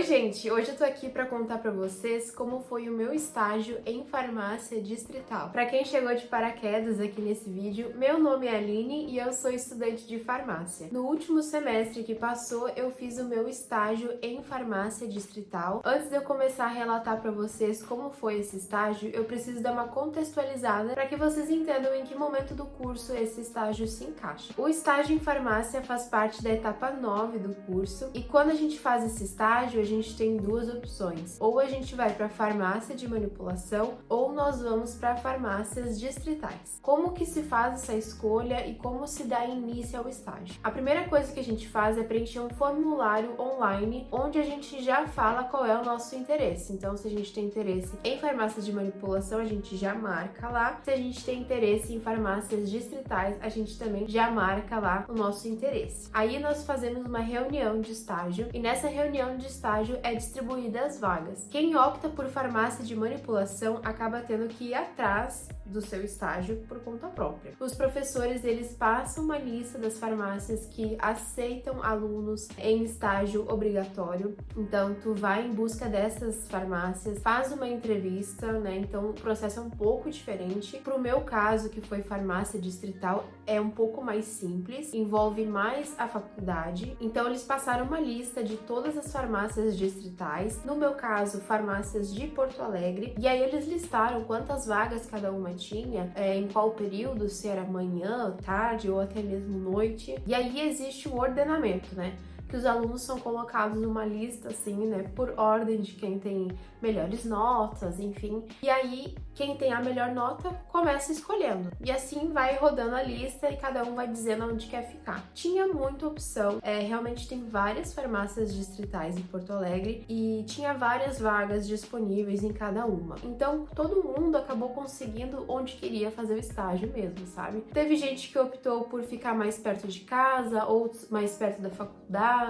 gente! Hoje eu tô aqui pra contar pra vocês como foi o meu estágio em farmácia distrital. Pra quem chegou de paraquedas aqui nesse vídeo, meu nome é Aline e eu sou estudante de farmácia. No último semestre que passou, eu fiz o meu estágio em farmácia distrital. Antes de eu começar a relatar pra vocês como foi esse estágio, eu preciso dar uma contextualizada pra que vocês entendam em que momento do curso esse estágio se encaixa. O estágio em farmácia faz parte da etapa 9 do curso e quando a gente faz esse estágio, a gente tem duas opções. Ou a gente vai para farmácia de manipulação ou nós vamos para farmácias distritais. Como que se faz essa escolha e como se dá início ao estágio? A primeira coisa que a gente faz é preencher um formulário online onde a gente já fala qual é o nosso interesse. Então, se a gente tem interesse em farmácias de manipulação, a gente já marca lá. Se a gente tem interesse em farmácias distritais, a gente também já marca lá o nosso interesse. Aí nós fazemos uma reunião de estágio e nessa reunião de estágio é distribuída as vagas. Quem opta por farmácia de manipulação acaba tendo que ir atrás do seu estágio por conta própria. Os professores, eles passam uma lista das farmácias que aceitam alunos em estágio obrigatório. Então, tu vai em busca dessas farmácias, faz uma entrevista, né? Então, o processo é um pouco diferente. Pro meu caso, que foi farmácia distrital, é um pouco mais simples, envolve mais a faculdade. Então, eles passaram uma lista de todas as farmácias distritais. No meu caso, farmácias de Porto Alegre. E aí, eles listaram quantas vagas cada uma tinha, em qual período, se era manhã, tarde ou até mesmo noite. E aí existe o ordenamento, né? Que os alunos são colocados numa lista, assim, né, por ordem de quem tem melhores notas, enfim. E aí, quem tem a melhor nota começa escolhendo. E assim vai rodando a lista e cada um vai dizendo onde quer ficar. Tinha muita opção, realmente tem várias farmácias distritais em Porto Alegre e tinha várias vagas disponíveis em cada uma. Então, todo mundo acabou conseguindo onde queria fazer o estágio mesmo, sabe? Teve gente que optou por ficar mais perto de casa, outros mais perto da faculdade.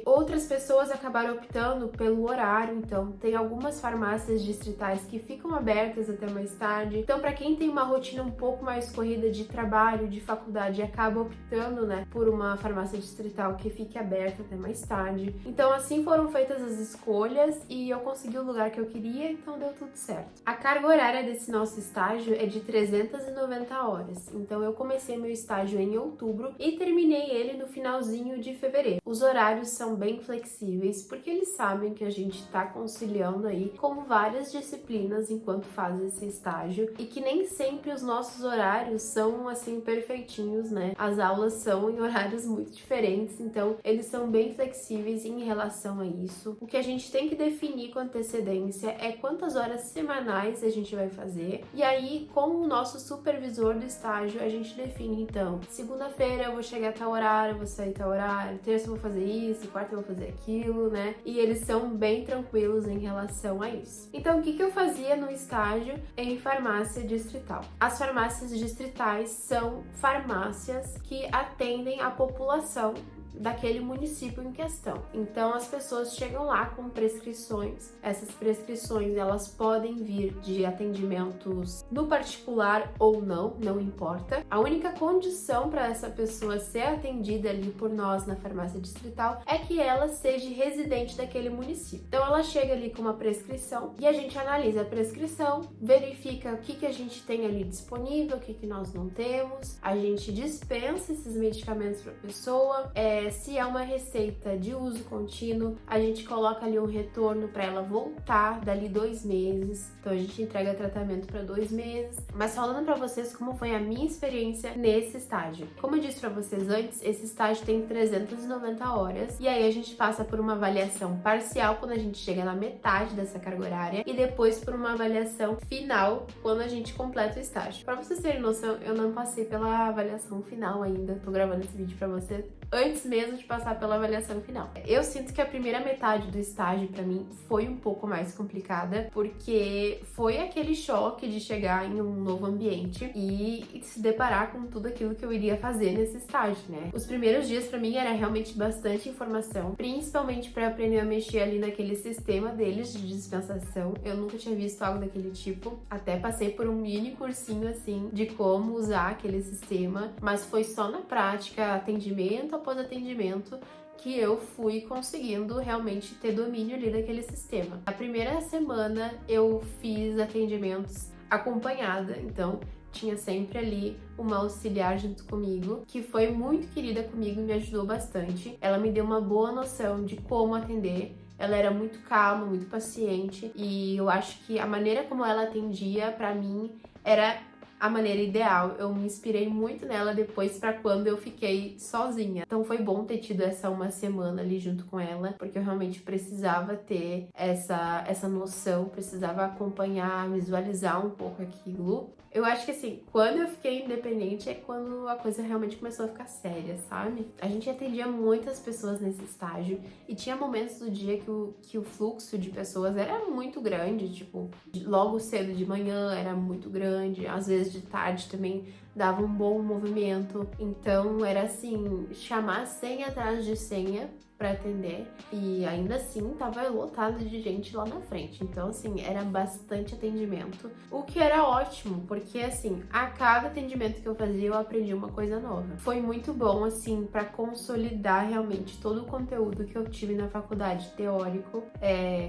Outras pessoas acabaram optando pelo horário, então tem algumas farmácias distritais que ficam abertas até mais tarde. Então, para quem tem uma rotina um pouco mais corrida de trabalho, de faculdade, acaba optando, né, por uma farmácia distrital que fique aberta até mais tarde. Então, assim foram feitas as escolhas e eu consegui o lugar que eu queria, então deu tudo certo. A carga horária desse nosso estágio é de 390 horas. Então, eu comecei meu estágio em outubro e terminei ele no finalzinho de fevereiro. Os horários são bem flexíveis porque eles sabem que a gente está conciliando aí com várias disciplinas enquanto faz esse estágio e que nem sempre os nossos horários são assim perfeitinhos, né? As aulas são em horários muito diferentes, então eles são bem flexíveis em relação a isso. O que a gente tem que definir com antecedência é quantas horas semanais a gente vai fazer e aí com o nosso supervisor do estágio a gente define então, segunda-feira eu vou chegar a tal horário, vou sair a tal horário, terça eu vou fazer isso, quarta eu vou fazer aquilo, né? E eles são bem tranquilos em relação a isso. Então, o que eu fazia no estágio em farmácia distrital? As farmácias distritais são farmácias que atendem a população daquele município em questão. Então as pessoas chegam lá com prescrições. Essas prescrições elas podem vir de atendimentos no particular ou não, não importa. A única condição para essa pessoa ser atendida ali por nós na farmácia distrital é que ela seja residente daquele município. Então ela chega ali com uma prescrição e a gente analisa a prescrição, verifica o que a gente tem ali disponível, o que nós não temos, a gente dispensa esses medicamentos para a pessoa. Se é uma receita de uso contínuo, a gente coloca ali um retorno para ela voltar dali 2 meses. Então a gente entrega tratamento para 2 meses. Mas falando para vocês como foi a minha experiência nesse estágio. Como eu disse para vocês antes, esse estágio tem 390 horas e aí a gente passa por uma avaliação parcial quando a gente chega na metade dessa carga horária e depois por uma avaliação final quando a gente completa o estágio. Para vocês terem noção, eu não passei pela avaliação final ainda. Tô gravando esse vídeo para vocês antes mesmo de passar pela avaliação final. Eu sinto que a primeira metade do estágio para mim foi um pouco mais complicada, porque foi aquele choque de chegar em um novo ambiente e se deparar com tudo aquilo que eu iria fazer nesse estágio, né? Os primeiros dias para mim era realmente bastante informação, principalmente para aprender a mexer ali naquele sistema deles de dispensação. Eu nunca tinha visto algo daquele tipo, até passei por um mini cursinho assim de como usar aquele sistema, mas foi só na prática, atendimento após atendimento, que eu fui conseguindo realmente ter domínio ali daquele sistema. A primeira semana eu fiz atendimentos acompanhada, então tinha sempre ali uma auxiliar junto comigo, que foi muito querida comigo e me ajudou bastante. Ela me deu uma boa noção de como atender. Ela era muito calma, muito paciente, e eu acho que a maneira como ela atendia, pra mim, era a maneira ideal. Eu me inspirei muito nela depois pra quando eu fiquei sozinha. Então foi bom ter tido essa uma semana ali junto com ela, porque eu realmente precisava ter essa noção, precisava acompanhar, visualizar um pouco aquilo. Eu acho que assim, quando eu fiquei independente é quando a coisa realmente começou a ficar séria, sabe? A gente atendia muitas pessoas nesse estágio e tinha momentos do dia que o fluxo de pessoas era muito grande, tipo, logo cedo de manhã era muito grande, às vezes de tarde também dava um bom movimento. Então era assim, chamar senha atrás de senha para atender, e ainda assim tava lotado de gente lá na frente. Então assim, era bastante atendimento, o que era ótimo, porque assim, a cada atendimento que eu fazia eu aprendi uma coisa nova. Foi muito bom assim para consolidar realmente todo o conteúdo que eu tive na faculdade teórico,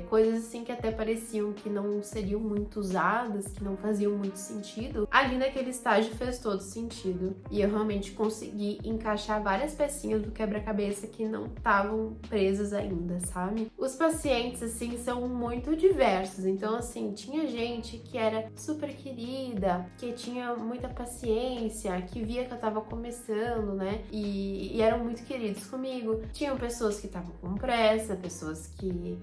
coisas assim que até pareciam que não seriam muito usadas, que não faziam muito sentido. Ali naquele estágio fez todo sentido, e eu realmente consegui encaixar várias pecinhas do quebra-cabeça que não estavam presas ainda, sabe? Os pacientes, assim, são muito diversos. Então, assim, tinha gente que era super querida, que tinha muita paciência, que via que eu tava começando, né? E eram muito queridos comigo. Tinham pessoas que estavam com pressa, pessoas que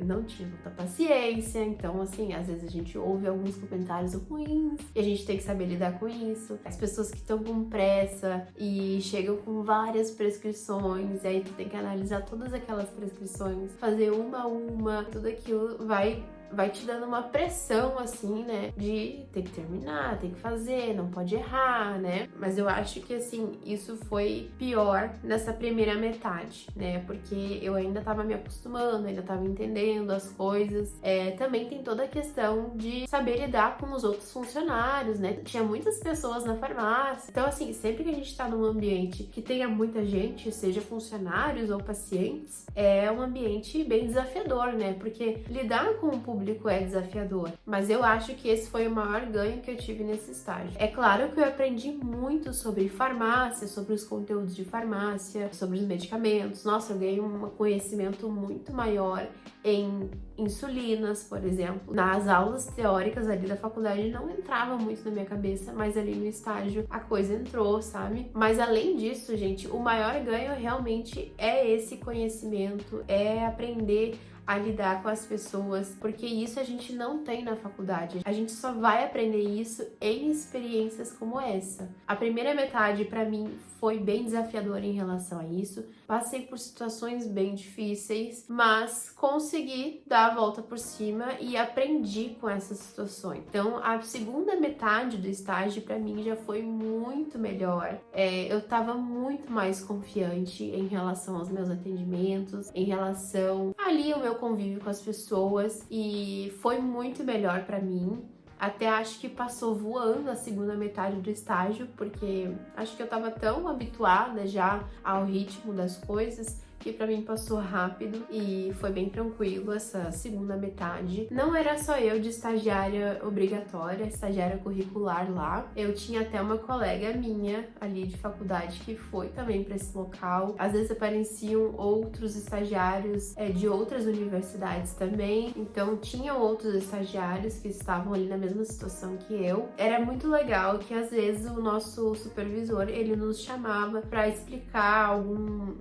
não tinha tanta paciência. Então, assim, às vezes a gente ouve alguns comentários ruins e a gente tem que saber lidar com isso. As pessoas que estão com pressa e chegam com várias prescrições, e aí tu tem que analisar todas aquelas prescrições, fazer uma a uma, tudo aquilo vai te dando uma pressão, assim, né, de ter que terminar, tem que fazer, não pode errar, né? Mas eu acho que, assim, isso foi pior nessa primeira metade, né? Porque eu ainda tava me acostumando, ainda tava entendendo as coisas. Também tem toda a questão de saber lidar com os outros funcionários, né? Tinha muitas pessoas na farmácia. Então, assim, sempre que a gente tá num ambiente que tenha muita gente, seja funcionários ou pacientes, é um ambiente bem desafiador, né? Porque lidar com o público é desafiador, mas eu acho que esse foi o maior ganho que eu tive nesse estágio. É claro que eu aprendi muito sobre farmácia, sobre os conteúdos de farmácia, sobre os medicamentos. Nossa, eu ganhei um conhecimento muito maior em insulinas, por exemplo. Nas aulas teóricas ali da faculdade não entrava muito na minha cabeça, mas ali no estágio a coisa entrou, sabe? Mas além disso, gente, o maior ganho realmente é esse conhecimento, é aprender a lidar com as pessoas, porque isso a gente não tem na faculdade. A gente só vai aprender isso em experiências como essa. A primeira metade, pra mim, foi bem desafiadora em relação a isso. Passei por situações bem difíceis, mas consegui dar a volta por cima e aprendi com essas situações. Então, a segunda metade do estágio, pra mim, já foi muito melhor. Eu tava muito mais confiante em relação aos meus atendimentos, em relação ali ao meu convívio com as pessoas, e foi muito melhor pra mim. Até acho que passou voando a segunda metade do estágio, porque acho que eu tava tão habituada já ao ritmo das coisas que pra mim passou rápido e foi bem tranquilo essa segunda metade. Não era só eu de estagiária obrigatória, estagiária curricular lá. Eu tinha até uma colega minha ali de faculdade que foi também pra esse local. Às vezes apareciam outros estagiários de outras universidades também. Então tinham outros estagiários que estavam ali na mesma situação que eu. Era muito legal que às vezes o nosso supervisor, ele nos chamava pra explicar algum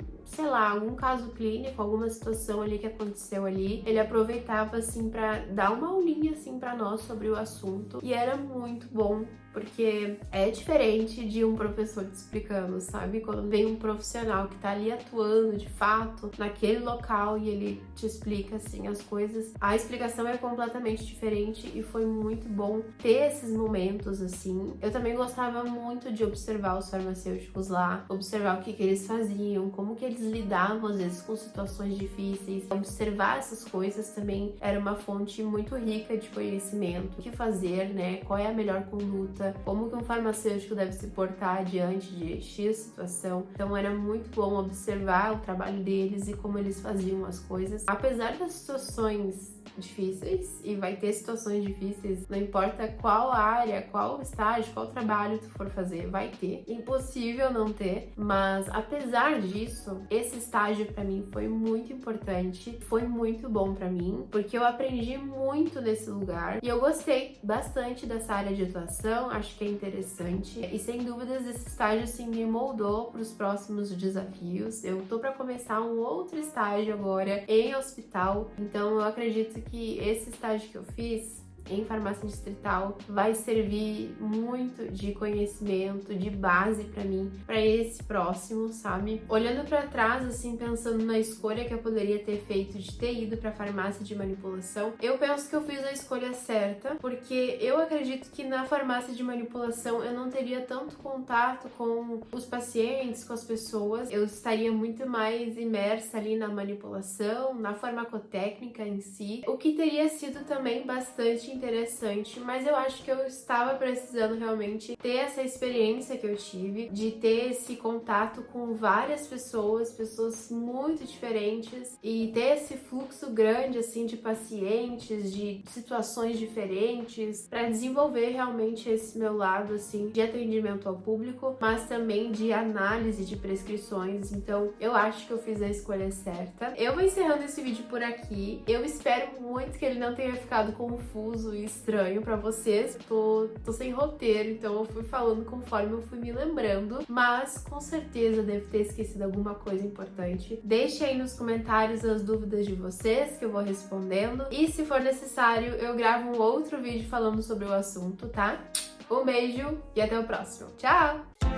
caso clínico, alguma situação ali que aconteceu ali. Ele aproveitava assim pra dar uma aulinha assim pra nós sobre o assunto, e era muito bom, porque é diferente de um professor te explicando, sabe? Quando vem um profissional que tá ali atuando de fato naquele local e ele te explica assim as coisas, a explicação é completamente diferente, e foi muito bom ter esses momentos assim. Eu também gostava muito de observar os farmacêuticos lá, observar o que eles faziam, como que eles lidavam às vezes com situações difíceis. Observar essas coisas também era uma fonte muito rica de conhecimento. O que fazer, né? Qual é a melhor conduta? conta como que um farmacêutico deve se portar diante de X situação. Então era muito bom observar o trabalho deles e como eles faziam as coisas. Apesar das situações difíceis, e vai ter situações difíceis, não importa qual área, qual estágio, qual trabalho tu for fazer, vai ter. Impossível não ter, mas apesar disso, esse estágio pra mim foi muito importante, foi muito bom pra mim, porque eu aprendi muito nesse lugar e eu gostei bastante dessa área de atuação, acho que é interessante e sem dúvidas esse estágio sim me moldou para os próximos desafios. Eu tô pra começar um outro estágio agora em hospital, então eu acredito que esse estágio que eu fiz em farmácia distrital vai servir muito de conhecimento, de base pra mim, pra esse próximo, sabe? Olhando pra trás, assim, pensando na escolha que eu poderia ter feito de ter ido pra farmácia de manipulação, eu penso que eu fiz a escolha certa, porque eu acredito que na farmácia de manipulação eu não teria tanto contato com os pacientes, com as pessoas, eu estaria muito mais imersa ali na manipulação, na farmacotécnica em si, o que teria sido também bastante interessante, mas eu acho que eu estava precisando realmente ter essa experiência que eu tive, de ter esse contato com várias pessoas muito diferentes e ter esse fluxo grande assim de pacientes, de situações diferentes, para desenvolver realmente esse meu lado assim de atendimento ao público, mas também de análise de prescrições. Então, eu acho que eu fiz a escolha certa. Eu vou encerrando esse vídeo por aqui. Eu espero muito que ele não tenha ficado confuso e estranho pra vocês. Tô sem roteiro, então eu fui falando conforme eu fui me lembrando, mas com certeza devo ter esquecido alguma coisa importante. Deixe aí nos comentários as dúvidas de vocês que eu vou respondendo e se for necessário eu gravo um outro vídeo falando sobre o assunto, tá? Um beijo e até o próximo. Tchau!